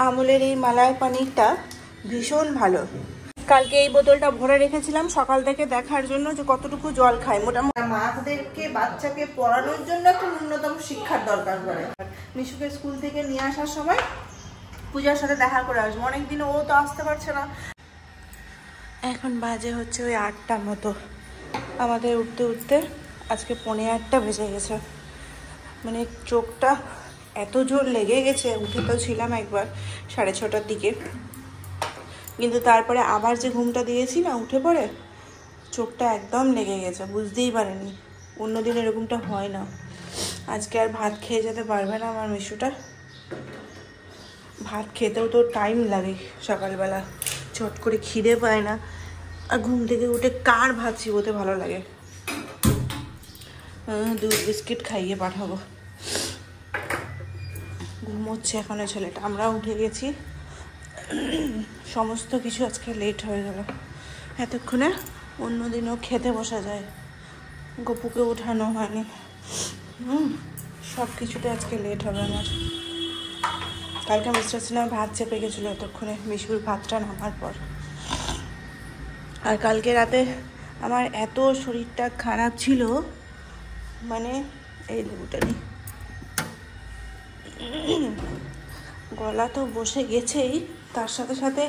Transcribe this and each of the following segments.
আমুলের এই মালাই পানিরটা ভীষণ ভালো। কালকে এই বোতলটা ভরে রেখেছিলাম সকাল থেকে দেখার জন্য যে কতটুকু জল খায়। মোটামুটি মাদেরকে বাচ্চাকে পড়ানোর জন্য একটা ন্যূনতম শিক্ষার দরকার পড়ে। মিশুকে স্কুল থেকে নিয়ে আসার সময় পূজার সাথে দেখা করে আসবো, অনেকদিন ও তো আসতে পারছে না। এখন বাজে হচ্ছে ওই 8টার মতো। আমাদের উঠতে উঠতে আজকে 8:45 বেজে গেছে। মানে চোখটা এত জোর লেগে গেছে। উঠে তো ছিলাম একবার 6:30টার দিকে, কিন্তু তারপরে আবার যে ঘুমটা দিয়েছি না, উঠে পড়ে চোখটা একদম লেগে গেছে, বুঝতেই পারিনি। অন্যদিন এরকমটা হয় না। আজকে আর ভাত খেয়ে যেতে পারবে না আমার মিশুটা। ভাত খেতেও তো টাইম লাগে, সকালবেলা চট করে খিদে পায় না। আর ঘুম থেকে উঠে কার ভাত চিবোতে ভালো লাগে। দুধ বিস্কিট খাইয়ে পাঠাবো। ঘুমোচ্ছে এখনো ছেলেটা। আমরা উঠে গেছি, সমস্ত কিছু আজকে লেট হয়ে গেল। এতক্ষণে অন্যদিনও খেতে বসা যায়, গপুকে উঠানো হয়নি। সব কিছুতে আজকে লেট হবে আমার। কালকে মিস্টার সিনহার ভাত চেপে গেছিলো এতক্ষণে, মিশুর ভাতটা নামার পর। আর কালকে রাতে আমার এত শরীরটা খারাপ ছিল, মানে এই লেবুটা নেই, গলা তো বসে গেছেই, তার সাথে সাথে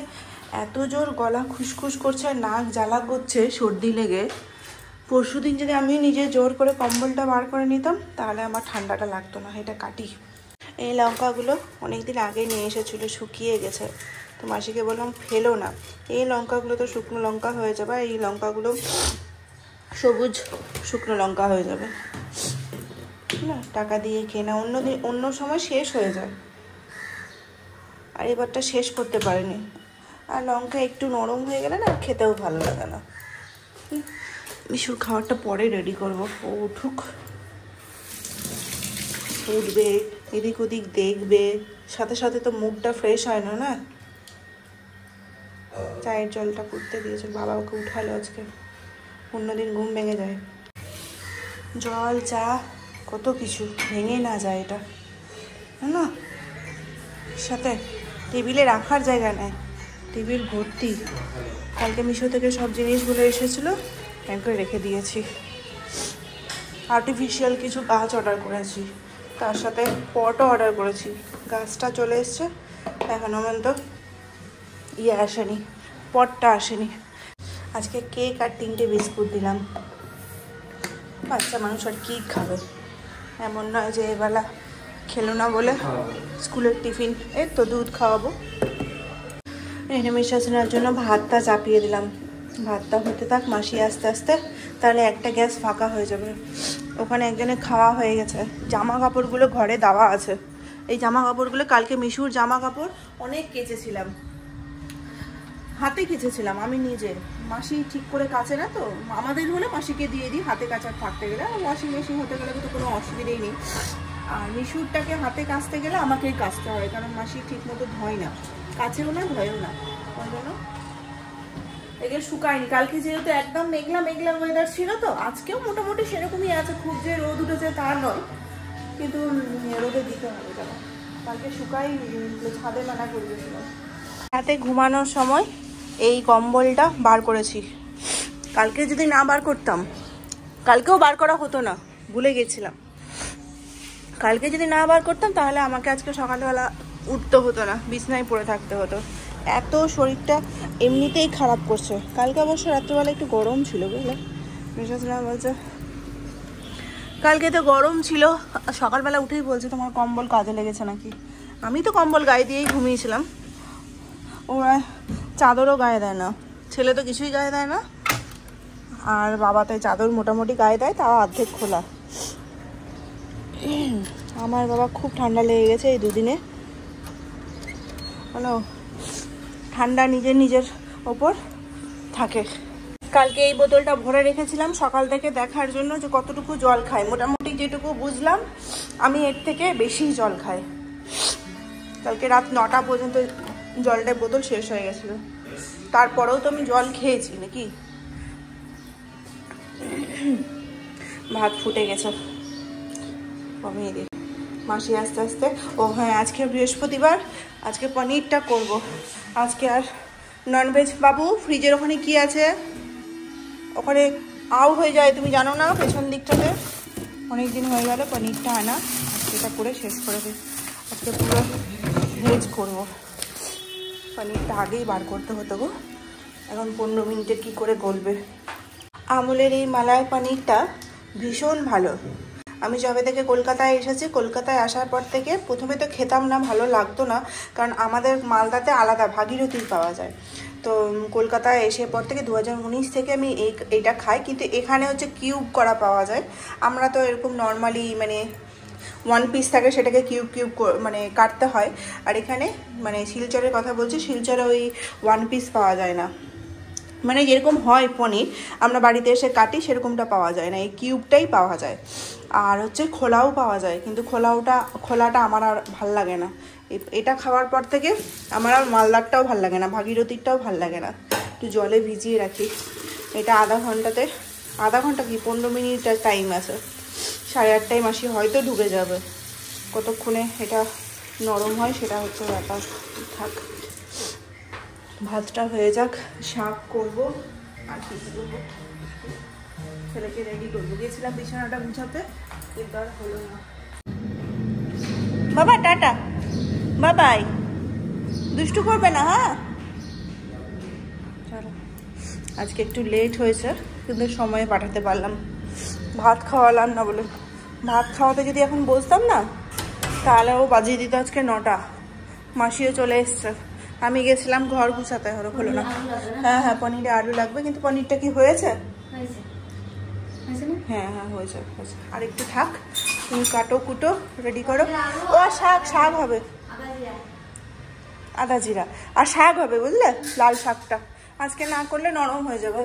এত জোর গলা খুসখুস করছে, নাক জ্বালা করছে সর্দি লেগে। পরশুদিন যদি আমি নিজে জোর করে কম্বলটা বার করে নিতাম তাহলে আমার ঠান্ডাটা লাগতো না। এটা কাটি। এই লঙ্কাগুলো অনেকদিন আগে নিয়ে এসেছিলো, শুকিয়ে গেছে, তো মাসিকে বললাম ফেলো না। এই লঙ্কাগুলো তো শুকনো লঙ্কা হয়ে যাবে, এই লঙ্কাগুলো সবুজ শুকনো লঙ্কা হয়ে যাবে না। টাকা দিয়ে কেনা, অন্য সময় শেষ হয়ে যায়, আর এবারটা শেষ করতে পারিনি। আর লঙ্কা একটু নরম হয়ে গেলে না খেতেও ভালো লাগে না। মিশুর খাবারটা পরে রেডি করবো, ও উঠুক, উঠবে, এদিক ওদিক দেখবে, সাথে সাথে তো মুখটা ফ্রেশ হয় না। না, চায়ের জলটা ফুটতে দিয়েছে, বাবা ওকে উঠালো আজকে, অন্যদিন ঘুম ভেঙে যায়। জল চা কত কিছু ভেঙে না যায় এটা না। সাথে টেবিলে রাখার জায়গা নেই, টেবিল ভর্তি। কালকে মিশো থেকে সব জিনিসগুলো এসেছিলো, একবার রেখে দিয়েছি। আর্টিফিশিয়াল কিছু গাছ অর্ডার করেছি, তার সাথে পটও অর্ডার করেছি। গাছটা চলে এসছে, এখনো পর্যন্ত আসেনি, পটটা আসেনি। আজকে কেক আর 3টে বিস্কুট দিলাম। বাচ্চা মানুষ আর কী খাবে, এমন নয় যে এবেলা খেলো না বলে স্কুলের টিফিন, এই তো দুধ খাওয়াবো। মিস্টার সিনহার জন্য ভাতটা চাপিয়ে দিলাম, ভাতটা হতে থাক, মাসি আস্তে আস্তে, তাহলে একটা গ্যাস ফাঁকা হয়ে যাবে। ওখানে একজনের খাওয়া হয়ে গেছে। জামা কাপড়গুলো ঘরে দেওয়া আছে। এই জামা কাপড়গুলো কালকে মিশুর জামা কাপড় অনেক কেচেছিলাম, হাতে কেচেছিলাম আমি নিজে। মাসি ঠিক করে কাচে না, তো আমাদের হলে মাসিকে দিয়ে দিই হাতে কাচার থাকতে গেলে। ওয়াশিং মেশিন হতে গেলে তো কোনো অসুবিধেই নেই। আর মিশুরটাকে হাতে কাচতে গেলে আমাকেই কাচতে হয়, কারণ মাসি ঠিক মতো ধয় না, কাছেও না ধয়েও না। ওই জন্য এগুলো শুকায়নি। কালকে যেহেতু একদম মেঘলা মেঘলা ওয়েদার ছিল, তো আজকেও মোটামুটি সেরকমই আছে, খুব যে রোদ উঠেছে তা নয়, কিন্তু রোদে দিতে হবে। কেন কালকে শুকায়নি, ছাদে মানা করে দিয়েছিল। রাতে ঘুমানোর সময় এই কম্বলটা বার করেছি। কালকে যদি না বার করতাম, কালকেও বার করা হতো না, ভুলে গেছিলাম। কালকে যদি না বার করতাম তাহলে আমাকে আজকে সকালবেলা উঠতে হতো না, বিছনায় পড়ে থাকতে হতো। এত শরীরটা এমনিতেই খারাপ করছে। কালকে অবশ্য রাত্রেবেলা একটু গরম ছিল, বুঝলে, মিশা বলছে কালকে তো গরম ছিল। সকালবেলা উঠেই বলছে তোমার কম্বল কাজে লেগেছে নাকি। আমি তো কম্বল গায়ে দিয়েই ঘুমিয়েছিলাম, ওরা চাদরও গায়ে দেয় না, ছেলে তো কিছুই গায়ে দেয় না, আর বাবা তাই চাদর মোটামুটি গায়ে দেয়, তাও অর্ধেক খোলা। আমার বাবা খুব ঠান্ডা লেগে গেছে এই দুদিনে, হলো ঠান্ডা নিজের ওপর থাকে। কালকে এই বোতলটা ভরে রেখেছিলাম সকাল থেকে দেখার জন্য যে কতটুকু জল খায়। মোটামুটি যেটুকু বুঝলাম আমি এর থেকে বেশি জল খাই। কালকে রাত 9টা পর্যন্ত জলটার বোতল শেষ হয়ে গেছিলো, তারপরেও তো আমি জল খেয়েছি নাকি। ভাত ফুটে গেছে, কমিয়ে দিই। মাসি আস্তে আস্তে। ও হ্যাঁ, আজকে বৃহস্পতিবার, আজকে পনিরটা করব। আজকে আর ননভেজ। বাবু ফ্রিজের ওখানে কি আছে? ওখানে আউ হয়ে যায়, তুমি জানো না? পেছন দিকটাতে অনেক দিন হয়ে গেল পনিরটা আনা। আজকে এটা করে শেষ করে দিই। আজকে পুরো ভেজ করব। পনিরটা আগেই বার করতে হতো গো, এখন 15 মিনিটে কি করে গলবে। আমুলের এই মালাই পনিরটা ভীষণ ভালো। আমি যবে থেকে কলকাতায় এসেছি, কলকাতায় আসার পর থেকে প্রথমে তো খেতাম না, ভালো লাগতো না, কারণ আমাদের মালদাতে আলাদা ভাগীরথীর পাওয়া যায়। তো কলকাতায় এসে পর থেকে 2019 থেকে আমি এইটা খাই, কিন্তু এখানে হচ্ছে কিউব করা পাওয়া যায়। আমরা তো এরকম নর্মালি মানে 1 পিস থাকে, সেটাকে কিউব কিউব মানে কাটতে হয়। আর এখানে মানে শিলচরের কথা বলছি, শিলচরে ওই 1 পিস পাওয়া যায় না, মানে যেরকম হয় পনির আমরা বাড়িতে এসে কাটি সেরকমটা পাওয়া যায় না, এই কিউবটাই পাওয়া যায়। আর হচ্ছে খোলাও পাওয়া যায়, কিন্তু খোলাটা আমার আর ভাল লাগে না। এটা খাওয়ার পর থেকে আমার আর মালদারটাও ভাল লাগে না, ভাগীরথীরটাও ভাল লাগে না। একটু জলে ভিজিয়ে রাখি এটা আধা ঘন্টা কি 15 মিনিট টাইম আছে। 8:30টায় মাসি হয়তো ঢুকে যাবে, কতক্ষণে এটা নরম হয় সেটা হচ্ছে ব্যাপার। থাক, ভাতটা হয়ে যাক, শাক করব আর কি করবো, ছেলেকে রেডি করবো। গেছিলাম বিছানাটা গুছাতে, কিন্তু আর হলো না। বাবা টাটা, বাবাই, দুষ্টু করবে না। হ্যাঁ চলো, আজকে একটু লেট হয়েছে, কিন্তু সময়ে পাঠাতে পারলাম। ভাত খাওয়ালাম না বলে, ভাত খাওয়াতে যদি এখন বসতাম না তাহলে ও বাজিয়ে দিত আজকে 9টা। মাসিও চলে এসছে, আমি গেছিলাম ঘর গুছাতে, হলো না। হ্যাঁ হ্যাঁ, পনিরে আলু লাগবে, কিন্তু পনিরটা কি হয়েছে? হ্যাঁ হ্যাঁ হয়েছে। আর একটু থাক, তুমি কাটো কুটো রেডি করো। ও শাক হবে, আদা জিরা আর শাক হবে, বুঝলে? লাল শাকটা আজকে না করলে নরম হয়ে যাবে।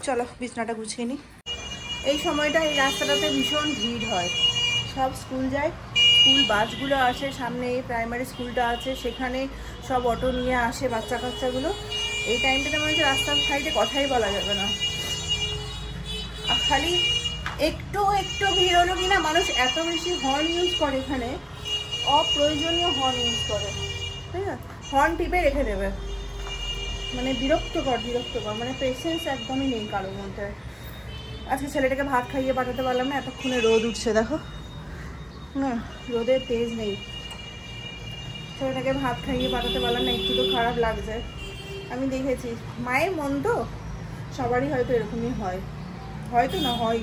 চলো বিছনাটা গুছিয়ে নিই। এই সময়টা এই রাস্তাটাতে ভীষণ ভিড় হয়, সব স্কুল যায়, স্কুল বাসগুলো আসে, সামনে এই প্রাইমারি স্কুলটা আছে, সেখানে সব অটো নিয়ে আসে বাচ্চা কাচ্চাগুলো। এই টাইমটাতে মনে হচ্ছে রাস্তার সাইডে কথাই বলা যাবে না। আর খালি একটু ভিড় হলো কিনা, মানুষ এত বেশি হর্ন ইউজ করে এখানে, অপ্রয়োজনীয় হর্ন ইউজ করে, ঠিক আছে? হর্ন টিপে রেখে দেবে, মানে বিরক্তকর, মানে পেশেন্স একদমই নেই কারোর মধ্যে। আজকে ছেলেটাকে ভাত খাইয়ে পাঠাতে পারলাম না, এতক্ষণে রোদ উঠছে দেখো না, রোদের তেজ নেই। ছেলেটাকে ভাত খাইয়ে পাঠাতে পারলাম না, একটু তো খারাপ লাগছে। আমি দেখেছি, মায়ের মন তো সবারই হয়তো এরকমই হয়, হয়তো না হয়,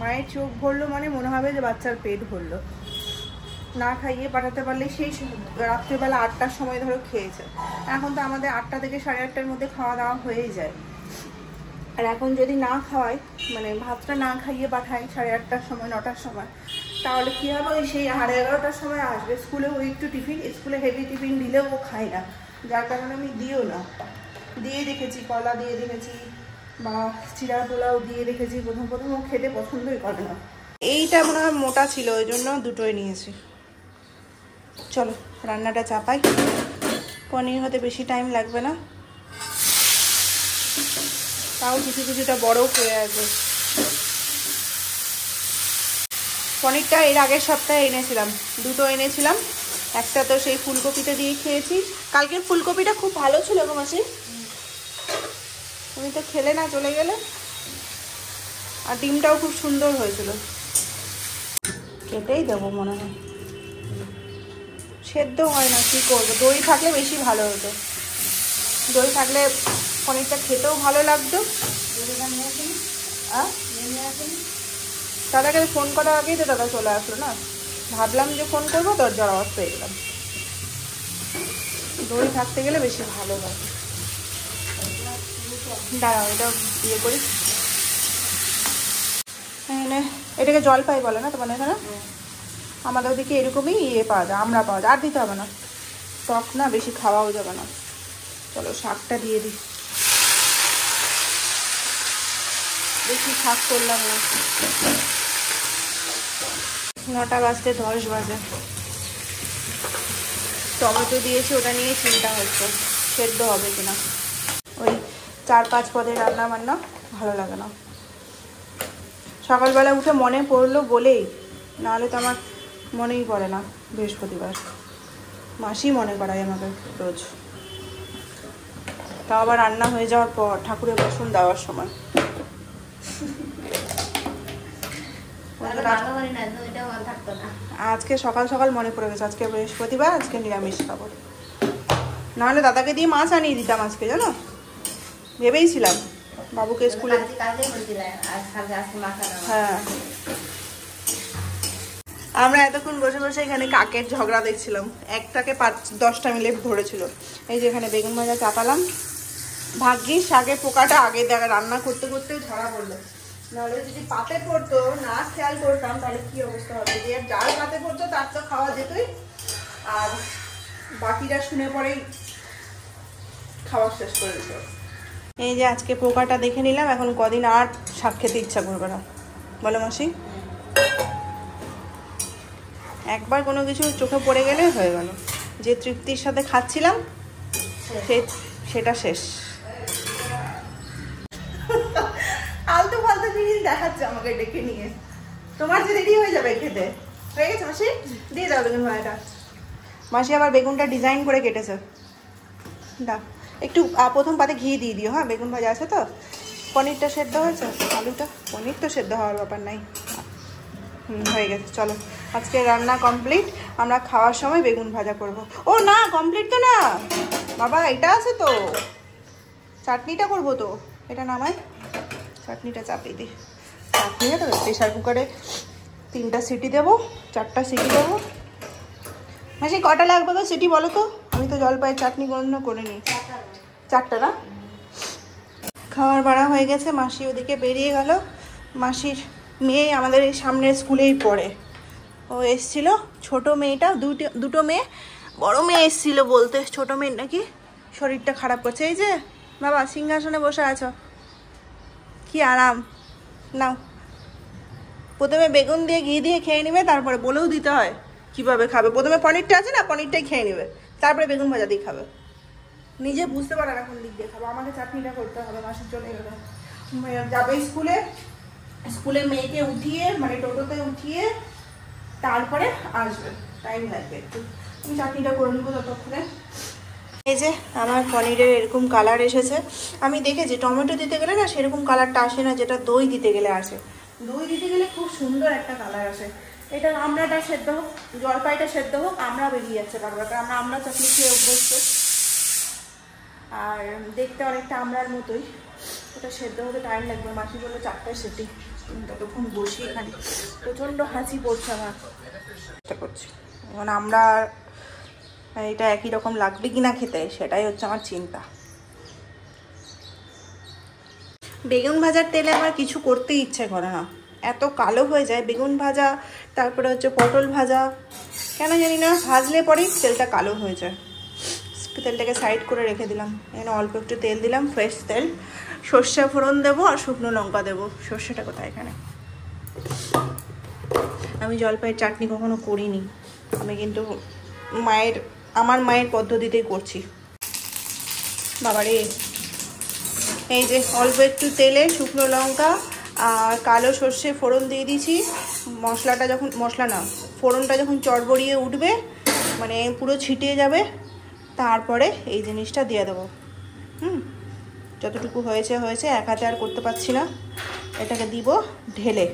মায়ের চোখ ভরলো মানে মনে হবে যে বাচ্চার পেট ভরলো। না খাইয়ে পাঠাতে পারলে সেই রাত্রিবেলা 8টার সময় ধরো খেয়েছে, এখন তো আমাদের 8টা থেকে 8:30টার মধ্যে খাওয়া দাওয়া হয়েই যায়। আর এখন যদি না খাওয়াই, মানে ভাতটা না খাইয়ে পাঠাই 8:30টার সময় 9টার সময়, তাহলে কী হবে? ওই সেই 11:30টার সময় আসবে, স্কুলে ওই একটু টিফিন, স্কুলে হেভি টিফিন দিলেও ও খায় না, যার কারণে আমি দিও না। দিয়ে দেখেছি, কলা দিয়ে দেখেছি, বা চিড়া পোলাও দিয়ে দেখেছি, প্রথম ও খেতে পছন্দই করে না। এইটা মনে হয় মোটা ছিল, ওই জন্য দুটোই নিয়েছি। চলো রান্নাটা চাপাই, পনির হতে বেশি টাইম লাগবে না, তাও কিছুটা বড় হয়ে আসবে। পনিরটা এর আগের সপ্তাহে এনেছিলাম, দুটো এনেছিলাম, একটা তো সেই ফুলকপিটা দিয়ে খেয়েছি। কালকের ফুলকপিটা খুব ভালো ছিল গো মাসি, তুমি তো খেলে না, চলে গেলে। আর ডিমটাও খুব সুন্দর হয়েছিল, কেটেই দেবো মনে হয়, সেদ্ধ হয় না, কী করবো? দই থাকলে বেশি ভালো হতো, দই থাকলে পনিরটা খেতেও ভালো লাগতো। দাদাকে ফোন করার আগেই তো দাদা চলে আসলো না, ভাবলাম যে ফোন করবো, দরজার আওয়াজ পেয়ে গেলাম। দই থাকতে গেলে বেশি ভালো হয়। দাঁড়াও এটা ইয়ে করি, এখানে এটাকে জলপাই বলে না তোমার এখানে? আমাদের ওদিকে এরকমই ইয়ে পাওয়া যায়, আমরা পাওয়া যায়। আর দিতে হবে না, টক না বেশি খাওয়াও যাবে না। চলো শাকটা দিয়ে দিই, বেশি শাক করলাম না। 9টা বাজতে 10 বাজে। টমেটো দিয়েছি, ওটা নিয়ে চিন্তা হচ্ছে সেদ্ধ হবে কিনা। ওই 4-5 পদের রান্না বান্না ভালো লাগে না। সকালবেলা উঠে মনে পড়লো বলেই নাহলে তো আমার মনেই পড়ে না বৃহস্পতিবার। মাসি মনে করায় আমাকে রোজ, তাও আবার রান্না হয়ে যাওয়ার পর ঠাকুরের বাসন দেওয়ার সময়। আজকে সকাল সকাল মনে পড়ে গেছে আজকে বৃহস্পতিবার, আজকে নিরামিষ খাবো। নাহলে দাদাকে দিয়ে মাছ আনিয়ে দিতাম আজকে, জানো, ভেবেইছিলাম বাবুকে স্কুলে। হ্যাঁ, আমরা এতক্ষণ বসে বসে এখানে কাকের ঝগড়া দেখছিলাম, একটাকে 5-10টা মিলে ধরেছিল। এই যে এখানে বেগুন ভাজা চাপালাম, ভাগ্যিস শাকের পোকাটা আগে দেখা রান্না করতে করতে ধরা পড়লো, নাহলে যদি পাতে পড়তো না খেয়াল করতাম তাহলে কি অবস্থা হবে। যে যার পাতে পড়তো তার তো খাওয়া যেতই, আর বাকিরা শুনে পরেই খাওয়া শেষ করে দিত। এই যে আজকে পোকাটা দেখে নিলাম, এখন কদিন আর শাক খেতে ইচ্ছা করবে না, বলো মাসি? একবার কোনো কিছু চোখে পড়ে গেলে হয়ে গেল, যে তৃপ্তির সাথে খাচ্ছিলাম সেটা শেষ। আলতু ফালতু জিনিস দেখাচ্ছে আমাকে ডেকে নিয়ে। তোমার যে রেডি হয়ে যাবে খেতে, হয়ে গেছে মাসি? দিয়ে দাও বেগুন ভাজাটা। মাসি আবার বেগুনটা ডিজাইন করে কেটেছে, দাও একটু। প্রথম পাতে ঘি দিয়ে দিও। হ্যাঁ, বেগুন ভাজা আছে তো। পনিরটা সেদ্ধ হয়েছে, আলুটা, পনির তো সেদ্ধ হওয়ার ব্যাপার নাই। হয়ে গেছে, চলো আজকে রান্না কমপ্লিট। আমরা খাওয়ার সময় বেগুন ভাজা করব। ও না, কমপ্লিট তো না বাবা, এটা আছে তো, চাটনিটা করবো তো। এটা নামাই, চাটনিটা চাপিয়ে দিই। চাটনিটা তো প্রেশার কুকারে 3টা সিটি দেবো, 4টা সিটি দেবো। মাসি কটা লাগবে তো সিটি বলো তো? আমি তো জলপাইয়ের চাটনি কোনোদিনও করিনি। 4টা না? খাওয়ার বাড়া হয়ে গেছে, মাসি ওদিকে বেরিয়ে গেল। মাসির মেয়ে আমাদের এই সামনের স্কুলেই পড়ে, ও এসছিল। ছোট মেয়েটা, দুটো মেয়ে, বড় মেয়ে এসছিল বলতে, ছোট মেয়ের নাকি শরীরটা খারাপ করছে। এই যে বাবা সিংহাসনে বসে আছো, কি আরাম। নাও, প্রথমে বেগুন দিয়ে ঘি দিয়ে খেয়ে নেবে, তারপরে বলেও দিতে হয় কিভাবে খাবে। প্রথমে পনিরটা আছে না, পনিরটাই খেয়ে নেবে, তারপরে বেগুন ভাজা দিয়ে খাবে। নিজে বুঝতে পারে না কোন দিক দিয়ে খাবো। আমাকে চাটনিটা করতে হবে। মাসি চলে গেল, যাবে স্কুলে। স্কুলে মেয়েকে উঠিয়ে, মানে টোটোতে উঠিয়ে তারপরে আসবে, টাইম লাগবে একটু। আমি চাটনিটা করে নেবো ততক্ষণে। এই যে আমার পনিরের এরকম কালার এসেছে। আমি দেখেছি টমেটো দিতে গেলে না সেরকম কালারটা আসে না, যেটা দই দিতে গেলে আসে। দই দিতে গেলে খুব সুন্দর একটা কালার আসে। এটা আমড়াটা সেদ্ধ হোক, জলপাইটা সেদ্ধ হোক, আমড়া বেরিয়ে যাচ্ছে কারবারটা। আমরা আমড়া চাটনি খেয়ে অভ্যস্ত, আর দেখতে অনেকটা আমড়ার মতোই। ওটা সেদ্ধ হতে টাইম লাগবে। মাসি বললো 4টা সিটি, ততক্ষণ বসি এখানে। প্রচণ্ড হাঁচি পড়ছে আমার, চেষ্টা করছি। এখন আমরা এটা একই রকম লাগবে কিনা খেতে, সেটাই হচ্ছে আমার চিন্তা। বেগুন ভাজার তেলে আমার কিছু করতেই ইচ্ছে করে না, এত কালো হয়ে যায় বেগুন ভাজা। তারপরে হচ্ছে পটল ভাজা, কেন জানি না ভাজলে পরেই তেলটা কালো হয়ে যায়। তেলটাকে সাইড করে রেখে দিলাম। এখানে অল্প একটু তেল দিলাম, ফ্রেশ তেল। সর্ষে ফোড়ন দেবো আর শুকনো লঙ্কা দেবো। সর্ষেটা কোথায়? এখানে। আমি জলপাইয়ের চাটনি কখনো করিনি, আমি কিন্তু আমার মায়ের পদ্ধতিতেই করছি। বাবারে, এই যে অল্প একটু তেলে শুকনো লঙ্কা আর কালো সর্ষে ফোড়ন দিয়ে দিয়েছি। মশলাটা যখন, মশলা না, ফোড়নটা যখন চড়বড়িয়ে উঠবে, মানে পুরো ছিটিয়ে যাবে, তারপরে এই জিনিসটা দিয়ে দেবো। যতটুকু হয়েছে হয়েছে, এক হাতে আর করতে পারছি না। এটাকে দিব ঢেলে।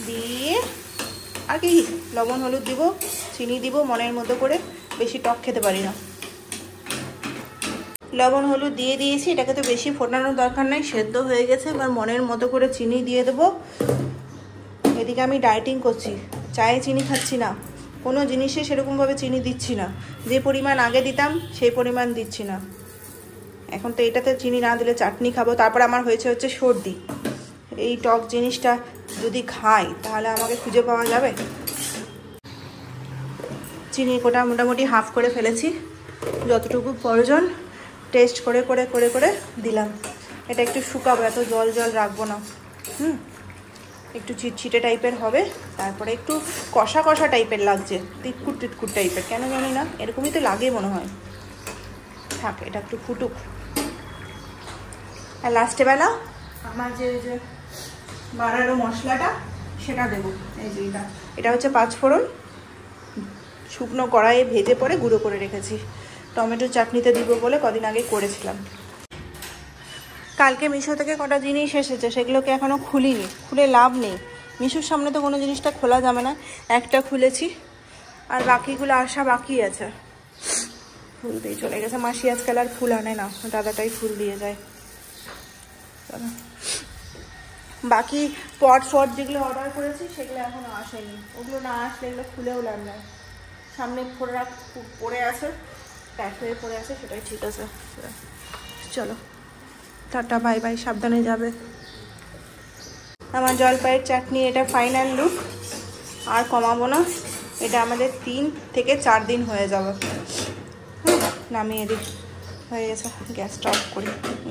দিয়ে আর কি লবণ হলুদ দিব, চিনি দিব মনের মতো করে, বেশি টক খেতে পারি না। লবণ হলুদ দিয়ে দিয়েছি, এটাকে তো বেশি ফোটানোর দরকার নাই, সেদ্ধ হয়ে গেছে। এবার মনের মতো করে চিনি দিয়ে দেবো। এদিকে আমি ডায়েটিং করছি, চায়ে চিনি খাচ্ছি না, কোনো জিনিসে সেরকমভাবে চিনি দিচ্ছি না। যে পরিমাণ আগে দিতাম সেই পরিমাণ দিচ্ছি না এখন। তো এটাতে চিনি না দিলে চাটনি খাবো। তারপর আমার হচ্ছে সর্দি। এই টক জিনিসটা যদি খাই তাহলে আমাকে খুঁজে পাওয়া যাবে। চিনি কোটা মোটামুটি হাফ করে ফেলেছি, যতটুকু প্রয়োজন টেস্ট করে করে করে করে দিলাম। এটা একটু শুকাবো, এত জল জল রাখবো না। একটু চিটচিটে টাইপের হবে, তারপরে একটু কষা কষা টাইপের লাগছে, তিটকুট টিটকুট টাইপের, কেন জানি না, এরকমই তো লাগে মনে হয়। থাক, এটা একটু ফুটুক। আর লাস্টে বেলা আমার যে বাড়ানো মশলাটা সেটা দেবো। এই যে এটা হচ্ছে 5 ফোড়ন, শুকনো কড়াইয়ে ভেজে পরে গুঁড়ো করে রেখেছি। টমেটো চাটনিতে দিব বলে কদিন আগে করেছিলাম। কালকে মিশো থেকে কটা জিনিস এসেছে, সেগুলোকে এখনও খুলিনি, খুলে লাভ নেই। মিশোর সামনে তো কোনো জিনিসটা খোলা যাবে না। একটা খুলেছি আর বাকিগুলো আসা বাকি আছে। ফুল দিয়ে চলে গেছে মাসি, আজকাল আর ফুল আনে না, দাদাটাই ফুল দিয়ে যায়। বাকি পট যেগুলো অর্ডার করেছি সেগুলো এখনো আসেনি। ওগুলো না আসলে এগুলো খুলেও লাভ নাই। সামনে পড়ে আছে, প্যাক হয়ে পড়ে আছে, সেটাই ঠিক আছে। চলো টাটা, বাই বাই, সাবধানে যাবে। আমার জলপাইয়ের চাটনি এটা ফাইনাল লুক, আর কমাবো না। এটা আমাদের 3 থেকে 4 দিন হয়ে যাবে। নামিয়ে দিই, হয়ে গেছে। গ্যাসটা অফ করি,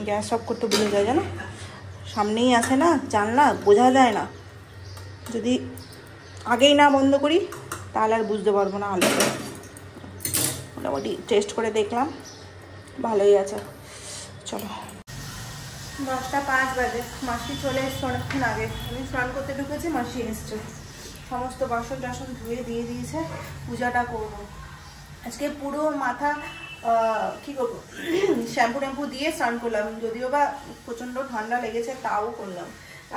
গ্যাস অফ করতে ভুলে যায় জানো, সামনেই আছে না জানলা, বোঝা যায় না। যদি আগেই না বন্ধ করি তাহলে আর বুঝতে পারবো না আলুটা। মোটামুটি টেস্ট করে দেখলাম, ভালোই আছে। চলো 10টা 5 বাজে, মাসি চলে এসছে অনেকক্ষণ আগে। আমি স্নান করতে ঢুকেছি, মাসি এসছে। সমস্ত বাসন টাসন ধুয়ে দিয়ে দিয়েছে, পূজাটা করবো আজকে। পুরো মাথা কি করবো, শ্যাম্পু ট্যাম্পু দিয়ে স্নান করলাম, যদিও বা প্রচণ্ড ঠান্ডা লেগেছে তাও করলাম।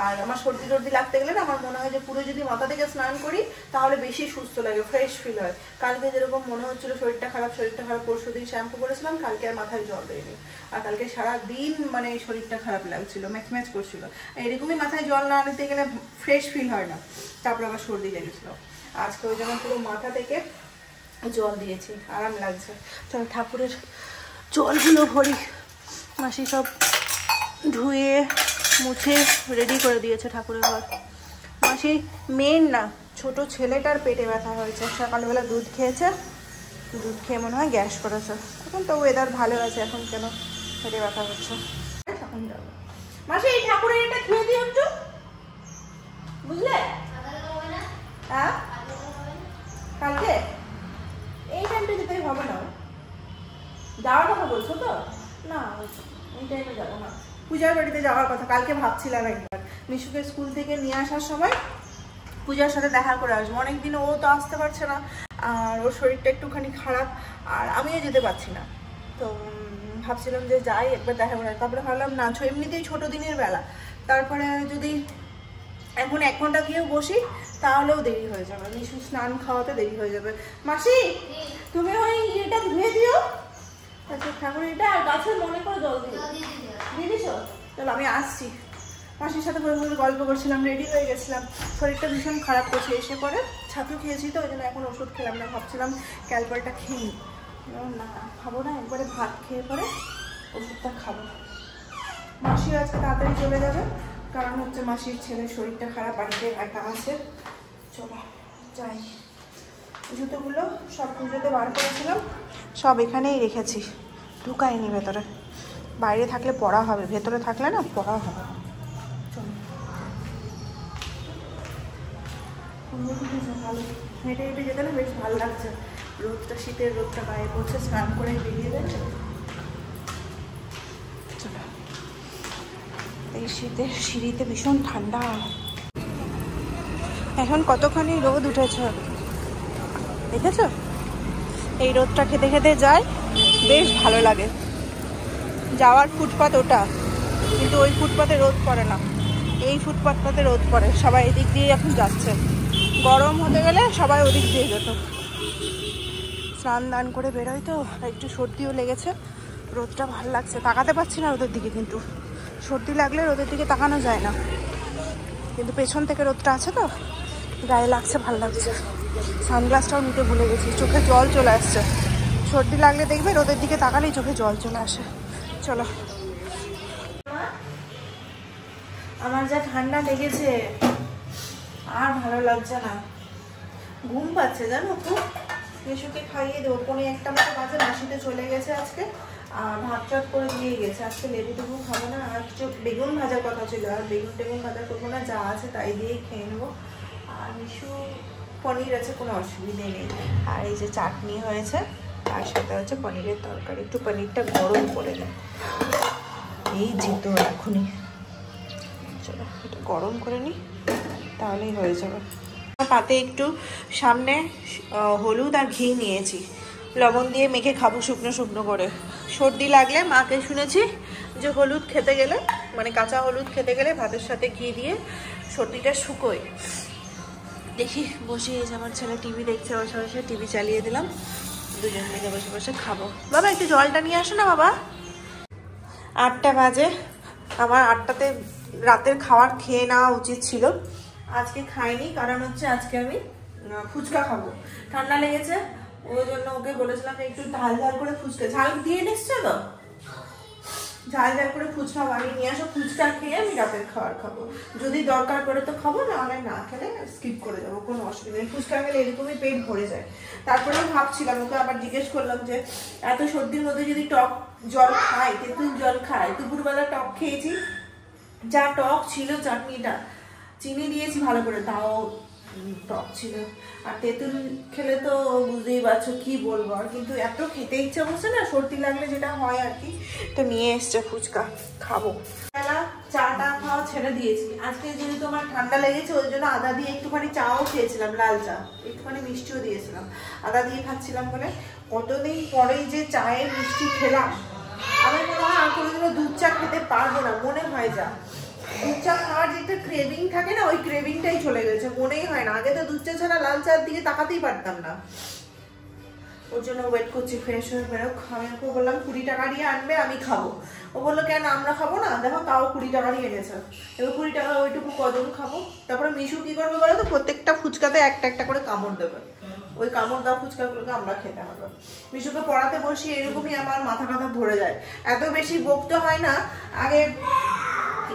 আর আমার সর্দি টর্দি লাগতে গেলে না, আমার মনে হয় যে পুরো যদি মাথা থেকে স্নান করি তাহলে বেশি সুস্থ লাগে, ফ্রেশ ফিল হয়। কালকে যেরকম মনে হচ্ছিলো শরীরটা খারাপ, পরশু দিন শ্যাম্পু করেছিলাম, কালকে আর মাথায় জল দেয়নি। আর কালকে সারাদিন মানে শরীরটা খারাপ লাগছিল, ম্যাচ করছিল। এরকমই মাথায় জল না নিতে গেলে ফ্রেশ ফিল হয় না, তারপর আবার সর্দি লেগেছিলো। আজকে ওই জন্য পুরো মাথা থেকে জল দিয়েছি, আরাম লাগছে। চলো ঠাকুরের জলগুলো ভরি। মাসি সব ধুয়ে মুছে রেডি করে দিয়েছে ঠাকুরের ঘর। মাসি মেন না, ছোট ছেলেটার পেটে ব্যথা হয়েছে, সকালবেলা দুধ খেয়েছে, দুধ খেয়ে মনে হয় গ্যাস করেছে। এখন তো ওয়েদার ভালো আছে, এখন কেন পেটে ব্যথা হচ্ছে। এখন যাবো মাসি, এই ঠাকুরের এটা খেয়ে দিও একটু, বুঝলে? হ্যাঁ কালকে এই টাইমটা যেতেই হবে না, যাওয়ার কথা বলছো তো? না এই টাইমে যাবো না, পূজার বাড়িতে যাওয়ার কথা। কালকে ভাবছিলাম একবার মিশুকে স্কুল থেকে নিয়ে আসার সময় পূজার সাথে দেখা করে আসবো। অনেকদিন ও তো আসতে পারছে না, আর ওর শরীরটা একটুখানি খারাপ, আর আমিও যেতে পারছি না। তো ভাবছিলাম যে যাই একবার দেখা করে। তারপরে ভাবলাম না, এমনিতেই ছোটো দিনের বেলা, তারপরে যদি এখন 1 ঘন্টা গিয়েও বসি তাহলেও দেরি হয়ে যাবে, মিশু স্নান খাওয়াতে দেরি হয়ে যাবে। মাসি তুমি ওই এটা ধুয়ে দিও, আচ্ছা ঠাকুর এটা, আর গাছের মনে করে জল দিও, দিয়ে দিস? চলো আমি আসছি। মাসির সাথে বসে বসে গল্প করছিলাম, রেডি হয়ে গেছিলাম। শরীরটা ভীষণ খারাপ করছে, এসে পরে ছাতু খেয়েছি তো ওই জন্য এখন ওষুধ খেলাম না। ভাবছিলাম ক্যালপলটা খেয়ে নিই, না খাবো না, একবারে ভাত খেয়ে পরে ওষুধটা খাবো। মাসি আজকে তাড়াতাড়ি চলে যাবে, কারণ হচ্ছে মাসির ছেলের শরীরটা খারাপ, বাড়িতে একা আছে। চলো যাই। জুতোগুলো সব পুজোতে বার করেছিলাম, সব এখানেই রেখেছি, ঢুকাইনি ভেতরে। বাইরে থাকলে পড়া হবে, ভেতরে থাকলে না পড়া হবে। চলো ভালো হেঁটে হেঁটে যেতে না বেশ ভালো লাগছে। রোদটা, শীতের রোদটা গায়ে পড়ছে, স্নান করে বেরিয়ে যাচ্ছে। চলো, এই শীতের সিঁড়িতে ভীষণ ঠান্ডা। এখন কতখানি রোদ উঠেছে দেখেছো? এই রোদটা খেতে খেতে যায়, বেশ ভালো লাগে। যাওয়ার ফুটপাত ওটা, কিন্তু ওই ফুটপাতে রোদ পড়ে না, এই ফুটপাতটাতে রোদ পড়ে। সবাই এদিক দিয়ে এখন যাচ্ছে, গরম হতে গেলে সবাই ওদিক দিয়ে যেত। স্নান দান করে বেরোয় তো, একটু সর্দিও লেগেছে। রোদটা ভালো লাগছে, তাকাতে পারছি না রোদের দিকে, কিন্তু সর্দি লাগলে রোদের দিকে তাকানো যায় না, কিন্তু পেছন থেকে রোদটা আছে তো গায়ে লাগছে, ভালো লাগছে। সানগ্লাসটাও নিতে ভুলে গেছি, চোখে জল চলে আসছে। সর্দি লাগলে দেখবে রোদের দিকে তাকালেই চোখে জল চলে আসে। চলো, আমার যা ঠান্ডা লেগেছে আর ভালো লাগছে না, ঘুম পাচ্ছে জানো তো। মিশুকে খাইয়ে দেবো, 1:45 মতো বাজে, মাসিতে চলে গেছে আজকে, আর ভাত টাত করে দিয়ে গেছে। আজকে লেবু টেবু খাবো না, আর কিছু বেগুন ভাজার কথা ছিল, আর বেগুন টেগুন ভাজা করবো না, যা আছে তাই দিয়েই খেয়ে নেবো। আর মিশু পনির আছে, কোনো অসুবিধে নেই। আর এই যে চাটনি হয়েছে, তার সাথে হচ্ছে পনিরের তরকারি। একটু পনিরটা গরম করে দেয়, হয়েই যেত এখনই। চলো এটা গরম করে নিই, তাহলেই হয়ে যাবে। পাতে একটু সামনে হলুদ আর ঘি নিয়েছি, লবণ দিয়ে মেখে খাবো শুকনো শুকনো করে। সর্দি লাগলে মাকে শুনেছি যে হলুদ খেতে গেলে, মানে কাঁচা হলুদ খেতে গেলে ভাতের সাথে ঘি দিয়ে সর্দিটা শুকোয়। দেখি বসে এসে আমার ছেলে টিভি দেখছে, বসে বসে টিভি চালিয়ে দিলাম, দুজন মিলে বসে বসে খাবো। বাবা একটু জলটা নিয়ে আসো না বাবা। 8টা বাজে, আমার 8টাতে রাতের খাবার খেয়ে নেওয়া উচিত ছিল, আজকে খাইনি। কারণ হচ্ছে আজকে আমি ফুচকা খাবো, ঠান্ডা লেগেছে, ওই জন্য ওকে বলেছিলাম একটু ঝাল ঝাল করে ফুচকা, ঝাল দিয়ে নিচ্ছে তো, ঝাল ঝাল করে ফুচকা বানিয়ে নিয়ে আসো, ফুচকা খেয়ে আমি রাতের খাবার খাবো। যদি দরকার পড়ে তো খাবো, না হলে না খেলে স্কিপ করে যাবো, কোনো অসুবিধা নেই। ফুচকা খেলে এরকমই পেট ভরে যায়। তারপরেও ভাবছিলাম, ওকে আবার জিজ্ঞেস করলাম যে এত সর্দির মধ্যে যদি টক জল খাই, তেঁতুল জল খাই, দুপুরবেলা টক খেয়েছি, যা টক ছিল চাটনিটা, চিনি দিয়েছি ভালো করে, তাও টক ছিল। আর তেঁতুল খেলে তো বুঝতেই পারছো কি বলবো, আর কিন্তু এত খেতে ইচ্ছে করছে না, সর্দি লাগলে যেটা হয় আর কি। তো নিয়ে এসছে ফুচকা, খাবো। চাটা খাওয়া ছেড়ে দিয়েছি, আজকে যেহেতু আমার ঠান্ডা লেগেছে ওই জন্য আদা দিয়ে একটুখানি চাও খেয়েছিলাম, লাল চা, একটুখানি মিষ্টিও দিয়েছিলাম, আদা দিয়ে খাচ্ছিলাম বলে। কতদিন পরেই যে চায়ের মিষ্টি খেলাম, আমার মনে হয় আর কোনোদিনও দুধ চা খেতে পারবো না, মনে হয় যা দুধ চা খাওয়ার যে একটা ক্রেভিং থাকে না, ওই ক্রেভিংটাই চলে গেছে, মনেই হয় না। আগে তো দুধ চা ছাড়া লাল চার দিকে তাকাতেই পারতাম না। ওর জন্য ওয়েট করছি, ফ্রেশ হয়ে বেরোক। আমি ওকে বললাম 20 টাকা দিয়ে আনবে, আমি খাবো। ও বললো কেন আমরা খাবো না, দেখো তাও 20 টাকা দিয়ে এনেছে। এবার 20 টাকা ওইটুকু কজন খাবো। তারপরে মিশু কি করবে বলো তো, প্রত্যেকটা ফুচকাতে একটা একটা করে কামড় দেবে, ওই কামড় দেওয়া ফুচকাগুলোকে আমরা খেতে হবে। মিশুকে পড়াতে বসি, এরকমই আমার মাথা টাথা ধরে যায়, এত বেশি বকতে হয় না। আগে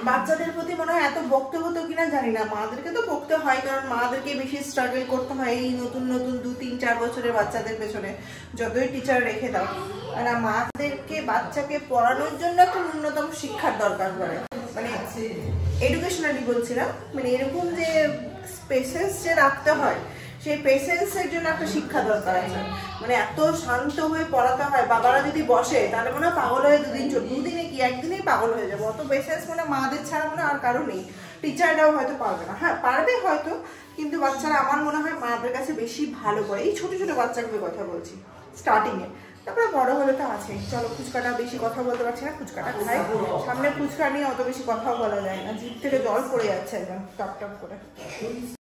বাচ্চাদের প্রতি মনে হয় এত বকতে হতো কিনা জানি না, মাদেরকে তো বকতে হয়, কারণ মাদেরকে বেশি স্ট্রাগল করতে হয় এই নতুন নতুন 2-3-4 বছরের বাচ্চাদের পেছনে, যতই টিচার রেখে দাও। আর মাদেরকে বাচ্চাকে পড়ানোর জন্য একটা ন্যূনতম শিক্ষার দরকার পড়ে, মানে এডুকেশনালি বলছিলাম, মানে এরকম যে পেশেন্স যে রাখতে হয়, সেই পেশেন্সের জন্য একটা শিক্ষা দরকার আছে। মানে এত শান্ত হয়ে পড়াতে হয়, বাবারা যদি বসে তাহলে মনে হয় পাগল হয়ে দুদিনে কি একদিনেই পাগল হয়ে যাবো। অত পেশেন্স মানে মাদের ছাড়া মনে আর কারো নেই। টিচাররাও হয়তো পারবে না, হ্যাঁ পারবে হয়তো, কিন্তু বাচ্চারা আমার মনে হয় মাদের কাছে বেশি ভালো করে। এই ছোট ছোট বাচ্চাগুলোর কথা বলছি, স্টার্টিংয়ে। তারপরে বড় হলে তো আছে। চলো ফুচকাটা, বেশি কথা বলতে পারছি না, ফুচকাটা খাই। সামনে ফুচকা নিয়ে অত বেশি কথাও বলা যায় না, জিভ থেকে জল পড়ে যাচ্ছে একদম টপ টপ করে।